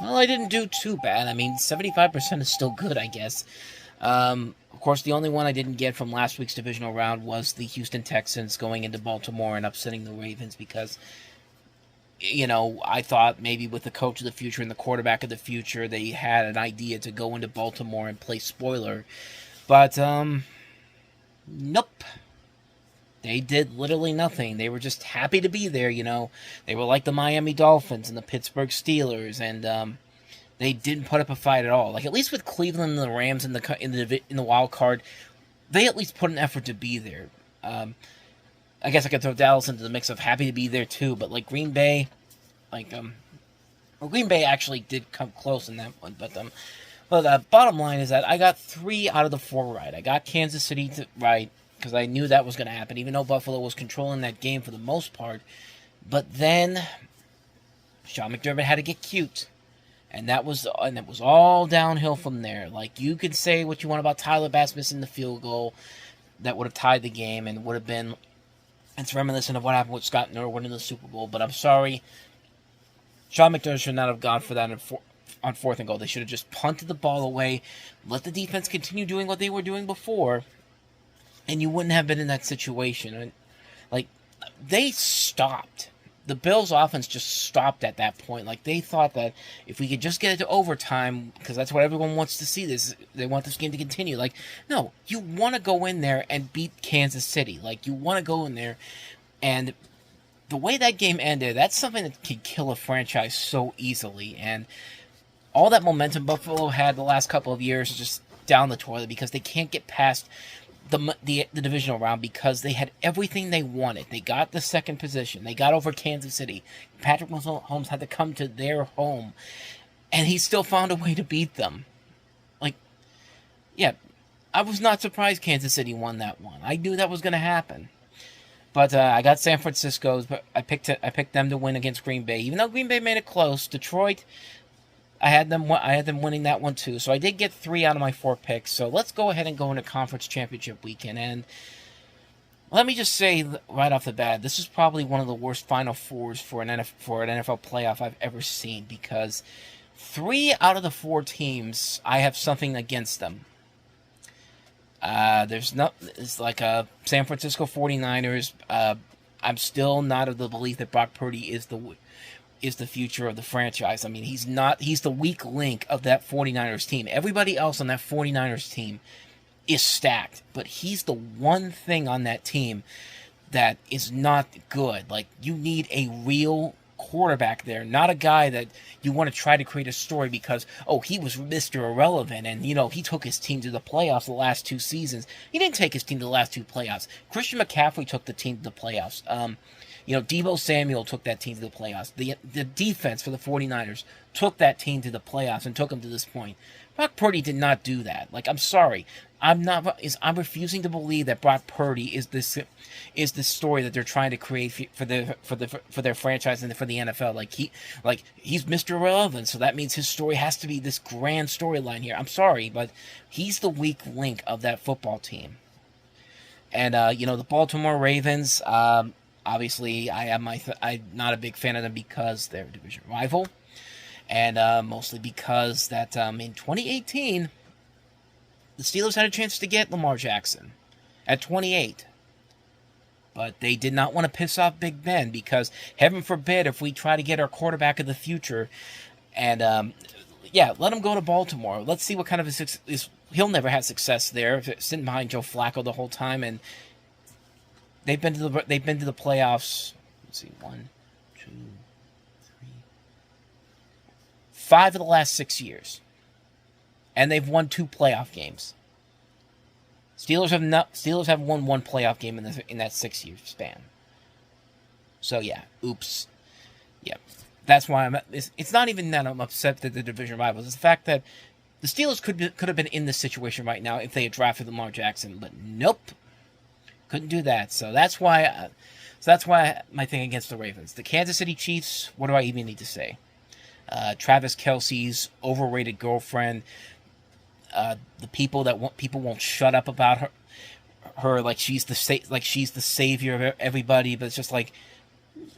Well, I didn't do too bad. I mean, 75% is still good, I guess. Of course, the only one I didn't get from last week's divisional round was the Houston Texans going into Baltimore and upsetting the Ravens because, I thought maybe with the coach of the future and the quarterback of the future, they had an idea to go into Baltimore and play spoiler. But, nope. They did literally nothing. They were just happy to be there, They were like the Miami Dolphins and the Pittsburgh Steelers, and they didn't put up a fight at all. Like at least with Cleveland and the Rams in the wild card, they at least put an effort to be there. I guess I could throw Dallas into the mix of happy to be there too, but like Green Bay, Green Bay actually did come close in that one. But bottom line is that I got 3 out of the 4 right. I got Kansas City right because I knew that was going to happen, even though Buffalo was controlling that game for the most part. But then Sean McDermott had to get cute. And it was all downhill from there. Like, you could say what you want about Tyler Bass missing the field goal that would have tied the game and would have been, it's reminiscent of what happened with Scott Norwood in the Super Bowl. But I'm sorry, Sean McDermott should not have gone for that on 4th and goal. They should have just punted the ball away, let the defense continue doing what they were doing before, and you wouldn't have been in that situation. Like, they stopped. The Bills' offense just stopped at that point. Like, they thought that if we could just get it to overtime, because that's what everyone wants to see, they want this game to continue. Like, no, you want to go in there and beat Kansas City. Like, you want to go in there, and the way that game ended, that's something that can kill a franchise so easily. And all that momentum Buffalo had the last couple of years is just down the toilet because they can't get past the divisional round because they had everything they wanted. They got the second position. They got over Kansas City. Patrick Mahomes had to come to their home, and he still found a way to beat them. Like, yeah, I was not surprised Kansas City won that one. I knew that was going to happen. But I got San Francisco's, but I picked them to win against Green Bay. Even though Green Bay made it close, Detroit, I had them winning that one too. So I did get 3 out of my 4 picks. So let's go ahead and go into Conference Championship weekend. And let me just say right off the bat, this is probably one of the worst Final Fours for an NFL playoff I've ever seen because 3 out of the 4 teams, I have something against them. It's like San Francisco 49ers. I'm still not of the belief that Brock Purdy is the future of the franchise. I mean, he's the weak link of that 49ers team. Everybody else on that 49ers team is stacked, but he's the one thing on that team that is not good. Like, you need a real quarterback there, not a guy that you want to try to create a story because, oh, he was Mr. Irrelevant and, he took his team to the playoffs the last 2 seasons. He didn't take his team to the last 2 playoffs. Christian McCaffrey took the team to the playoffs. Deebo Samuel took that team to the playoffs. The defense for the 49ers took that team to the playoffs and took them to this point. Brock Purdy did not do that. Like, I'm sorry. I'm refusing to believe that Brock Purdy is this story that they're trying to create for their franchise and for the NFL. He's Mr. Irrelevant, so that means his story has to be this grand storyline here. I'm sorry, but he's the weak link of that football team. And the Baltimore Ravens, obviously, I'm not a big fan of them because they're a division rival, and mostly because that in 2018, the Steelers had a chance to get Lamar Jackson at 28, but they did not want to piss off Big Ben because, heaven forbid, if we try to get our quarterback of the future, and let him go to Baltimore. Let's see what kind of he'll never have success there, sitting behind Joe Flacco the whole time, and they've been to the playoffs. Let's see, 1, 2, 3, 5 of the last 6 years, and they've won 2 playoff games. Steelers have won 1 playoff game in that 6-year span. So yeah, oops, yeah. That's why it's not even that I'm upset that the division rivals. It's the fact that the Steelers could have been in this situation right now if they had drafted Lamar Jackson, but nope. Couldn't do that, so that's why my thing against the Ravens. The Kansas City Chiefs, what do I even need to say? Travis Kelce's overrated girlfriend. The people won't shut up about her like she's the savior of everybody. But it's just like,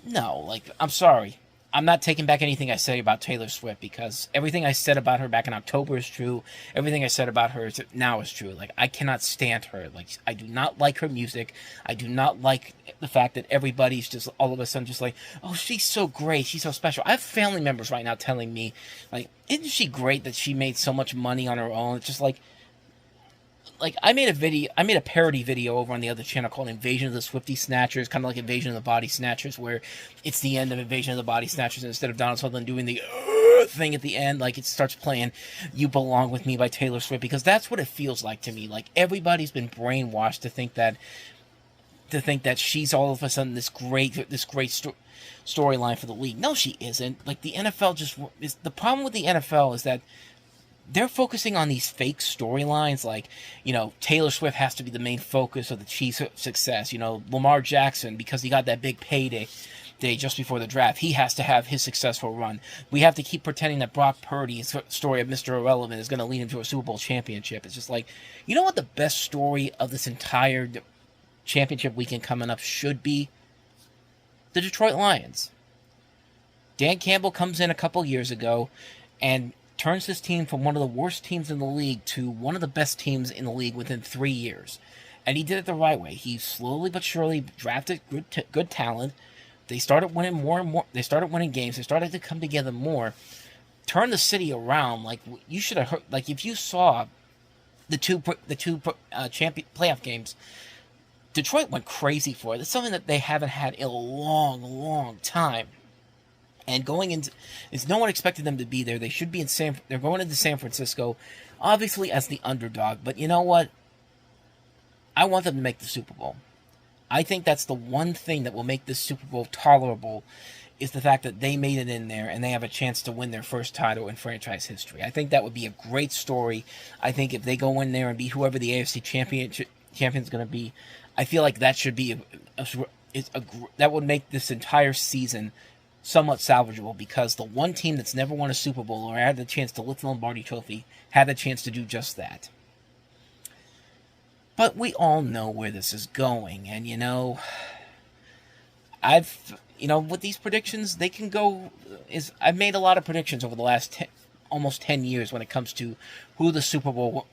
no, like, I'm sorry. I'm not taking back anything I say about Taylor Swift, because everything I said about her back in October is true. Everything I said about her now is true. Like, I cannot stand her. Like, I do not like her music. I do not like the fact that everybody's just all of a sudden just like, oh, she's so great. She's so special. I have family members right now telling me, like, isn't she great that she made so much money on her own? It's just like I made a parody video over on the other channel called Invasion of the Swiftie Snatchers, kind of like Invasion of the Body Snatchers, where it's the end of Invasion of the Body Snatchers, and instead of Donald Sutherland doing the thing at the end, like, it starts playing You Belong With Me by Taylor Swift, because that's what it feels like to me. Like, everybody's been brainwashed to think that she's all of a sudden this great storyline for the league. No, she isn't. Like, the NFL just is the problem with the NFL is that they're focusing on these fake storylines, like, Taylor Swift has to be the main focus of the Chiefs' success. Lamar Jackson, because he got that big payday just before the draft, he has to have his successful run. We have to keep pretending that Brock Purdy's story of Mr. Irrelevant is going to lead him to a Super Bowl championship. It's just like, you know what the best story of this entire championship weekend coming up should be? The Detroit Lions. Dan Campbell comes in a couple years ago and turns this team from one of the worst teams in the league to one of the best teams in the league within 3 years. And he did it the right way. He slowly but surely drafted good talent. They started winning more and more. They started winning games. They started to come together more. Turn the city around. Like, you should have heard. Like, if you saw the two champion playoff games, Detroit went crazy for it. It's something that they haven't had in a long, long time. And going into, it's no one expected them to be there. They should be in they're going into San Francisco, obviously as the underdog. But you know what? I want them to make the Super Bowl. I think that's the one thing that will make this Super Bowl tolerable, is the fact that they made it in there and they have a chance to win their first title in franchise history. I think that would be a great story. I think if they go in there and be whoever the AFC champion is going to be, I feel like that should be that would make this entire season somewhat salvageable, because the one team that's never won a Super Bowl or had the chance to lift the Lombardi Trophy had the chance to do just that. But we all know where this is going, and with these predictions, they can go. I've made a lot of predictions over the last almost 10 years when it comes to who the Super Bowl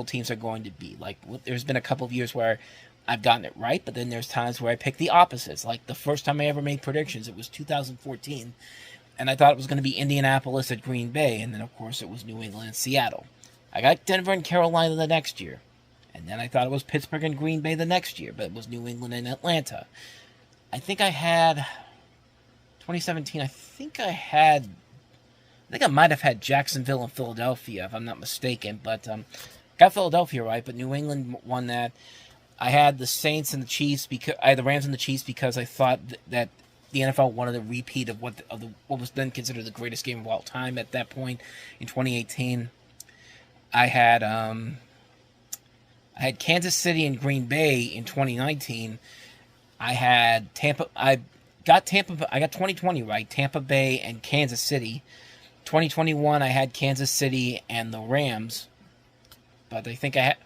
teams are going to be. Like, there's been a couple of years where I've gotten it right, but then there's times where I pick the opposites. Like, the first time I ever made predictions, it was 2014, and I thought it was going to be Indianapolis at Green Bay, and then, of course, it was New England and Seattle. I got Denver and Carolina the next year, and then I thought it was Pittsburgh and Green Bay the next year, but it was New England and Atlanta. I think I had 2017. I think I might have had Jacksonville and Philadelphia, if I'm not mistaken, but got Philadelphia right, but New England won that. I had the Saints and the Chiefs I had the Rams and the Chiefs because I thought that the NFL wanted a repeat of what was then considered the greatest game of all time at that point in 2018. I had Kansas City and Green Bay in 2019. I had Tampa. I got 2020 right. Tampa Bay and Kansas City. 2021, I had Kansas City and the Rams, but I think I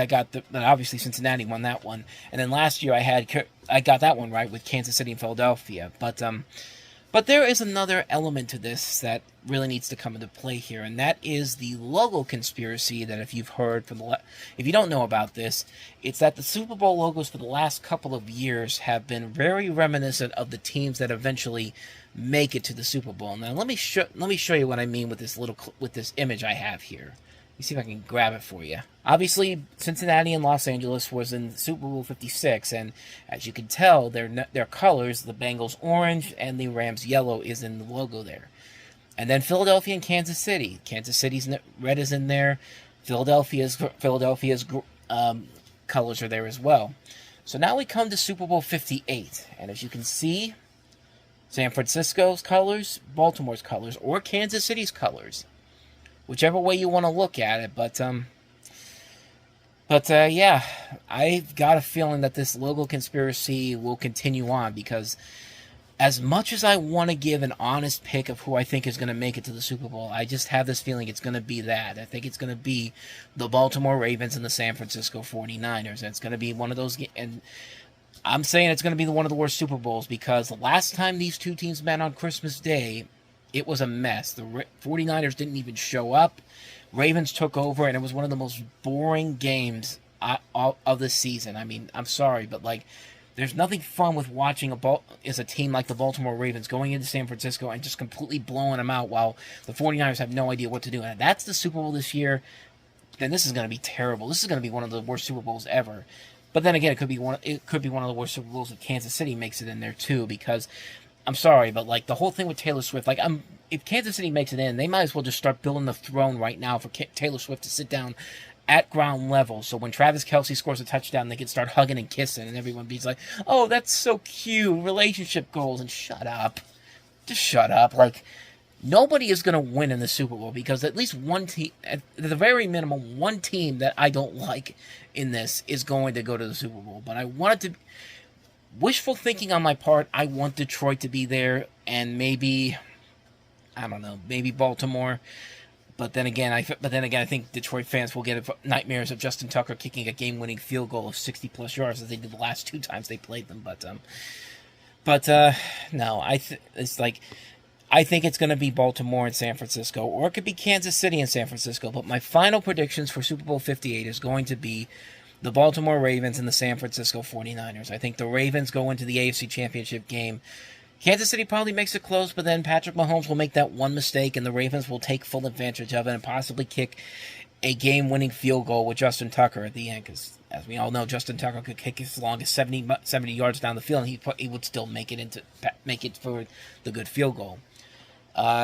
got obviously Cincinnati won that one, and then last year I got that one right with Kansas City and Philadelphia. But there is another element to this that really needs to come into play here, and that is the logo conspiracy. That if you've heard if you don't know about this, it's that the Super Bowl logos for the last couple of years have been very reminiscent of the teams that eventually make it to the Super Bowl. Now let me show you what I mean with this image I have here. Let me see if I can grab it for you. Obviously, Cincinnati and Los Angeles was in Super Bowl 56, and as you can tell, their colors, the Bengals orange and the Rams yellow, is in the logo there. And then Philadelphia and Kansas City. Kansas City's red is in there. Philadelphia's colors are there as well. So now we come to Super Bowl 58, and as you can see, San Francisco's colors, Baltimore's colors, or Kansas City's colors. Whichever way you want to look at it, but yeah, I've got a feeling that this logo conspiracy will continue on, because as much as I want to give an honest pick of who I think is going to make it to the Super Bowl, I just have this feeling it's going to be that. I think it's going to be the Baltimore Ravens and the San Francisco 49ers, and it's going to be one of those, and I'm saying it's going to be one of the worst Super Bowls because the last time these two teams met on Christmas Day, it was a mess. The 49ers didn't even show up. Ravens took over, and it was one of the most boring games of the season. I mean, I'm sorry, but like, there's nothing fun with watching a team like the Baltimore Ravens going into San Francisco and just completely blowing them out while the 49ers have no idea what to do. And if that's the Super Bowl this year, then this is going to be terrible. This is going to be one of the worst Super Bowls ever. But then again, it could be one of the worst Super Bowls if Kansas City makes it in there too. Because I'm sorry, but like the whole thing with Taylor Swift, like if Kansas City makes it in, they might as well just start building the throne right now for Taylor Swift to sit down at ground level. So when Travis Kelce scores a touchdown, they can start hugging and kissing, and everyone be like, "Oh, that's so cute, relationship goals." And shut up, just shut up. Like, nobody is going to win in the Super Bowl because at least one team, at the very minimum, one team that I don't like in this is going to go to the Super Bowl. But I want it to, wishful thinking on my part, I want Detroit to be there, and maybe, I don't know, maybe Baltimore. But then again, I think Detroit fans will get nightmares of Justin Tucker kicking a game-winning field goal of 60-plus yards as they did the last two times they played them. No, it's like, I think it's going to be Baltimore and San Francisco, or it could be Kansas City and San Francisco. But my final predictions for Super Bowl 58 is going to be the Baltimore Ravens and the San Francisco 49ers. I think the Ravens go into the AFC Championship game. Kansas City probably makes it close, but then Patrick Mahomes will make that one mistake, and the Ravens will take full advantage of it and possibly kick a game-winning field goal with Justin Tucker at the end. Because, as we all know, Justin Tucker could kick as long as 70 yards down the field, and he would still make it for the good field goal.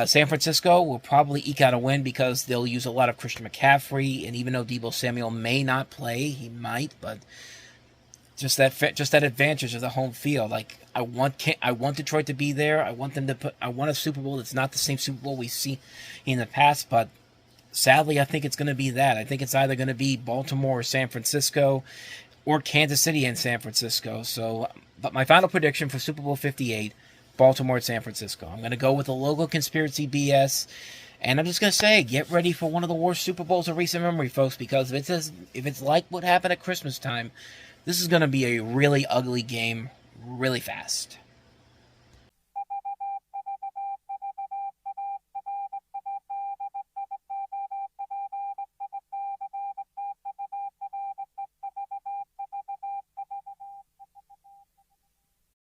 San Francisco will probably eke out a win because they'll use a lot of Christian McCaffrey, and even though Deebo Samuel may not play, he might, but just that advantage of the home field. Like, I want Detroit to be there. I want a Super Bowl that's not the same Super Bowl we see in the past, but sadly, I think it's going to be that. I think it's either going to be Baltimore or San Francisco, or Kansas City and San Francisco. So, but my final prediction for Super Bowl 58, Baltimore and San Francisco. I'm going to go with the logo conspiracy BS, and I'm just going to say, get ready for one of the worst Super Bowls of recent memory, folks, because if it's like what happened at Christmas time, this is going to be a really ugly game really fast.